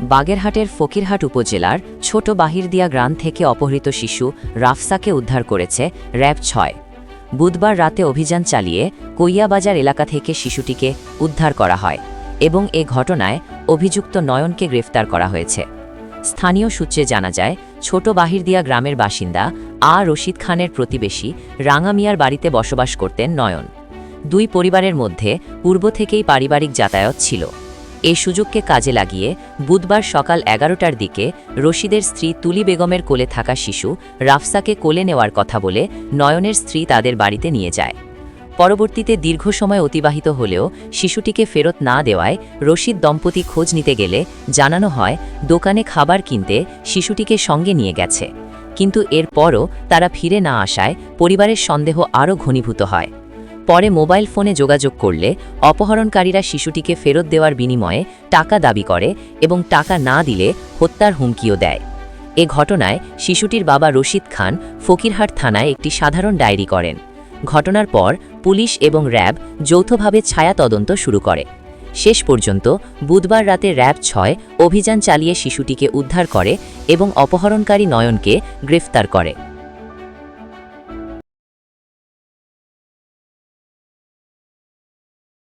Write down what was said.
বাগেরহাটের ফকিরহাট উপজেলার ছোট বাহিরদিয়া গ্রাম থেকে অপহৃত শিশু রাফসাকে উদ্ধার করেছে র‍্যাব ৬। বুধবার রাতে অভিযান চালিয়ে কৈয়াবাজার এলাকা থেকে শিশুটিকে উদ্ধার করা হয় এবং এ ঘটনায় অভিযুক্ত নয়নকে গ্রেফতার করা হয়েছে। স্থানীয় সূত্রে জানা যায়, ছোট বাহিরদিয়া গ্রামের বাসিন্দা রশিদ খানের প্রতিবেশী রাঙা মিয়ার বাড়িতে বসবাস করতেন নয়ন। দুই পরিবারের মধ্যে পূর্ব থেকেই পারিবারিক যাতায়াত ছিল। এই সুযোগকে কাজে লাগিয়ে বুধবার সকাল ১১টার দিকে রশিদের স্ত্রী তুলি বেগমের কোলে থাকা শিশু রাফসাকে কোলে নেওয়ার কথা বলে নয়নের স্ত্রী তাদের বাড়িতে নিয়ে যায়। পরবর্তীতে দীর্ঘ সময় অতিবাহিত হলেও শিশুটিকে ফেরত না দেওয়ায় রশিদ দম্পতি খোঁজ নিতে গেলে জানানো হয় দোকানে খাবার কিনতে শিশুটিকে সঙ্গে নিয়ে গেছে, কিন্তু এরপরও তারা ফিরে না আসায় পরিবারের সন্দেহ আরও ঘনীভূত হয়। পরে মোবাইল ফোনে যোগাযোগ করলে অপহরণকারীরা শিশুটিকে ফেরত দেওয়ার বিনিময়ে টাকা দাবি করে এবং টাকা না দিলে হত্যার হুমকিও দেয়। এ ঘটনায় শিশুটির বাবা রশিদ খান ফকিরহাট থানায় একটি সাধারণ ডায়েরি করেন। ঘটনার পর পুলিশ এবং র‍্যাব যৌথভাবে ছায়া তদন্ত শুরু করে। শেষ পর্যন্ত বুধবার রাতে র‍্যাব ৬ অভিযান চালিয়ে শিশুটিকে উদ্ধার করে এবং অপহরণকারী নয়নকে গ্রেফতার করে।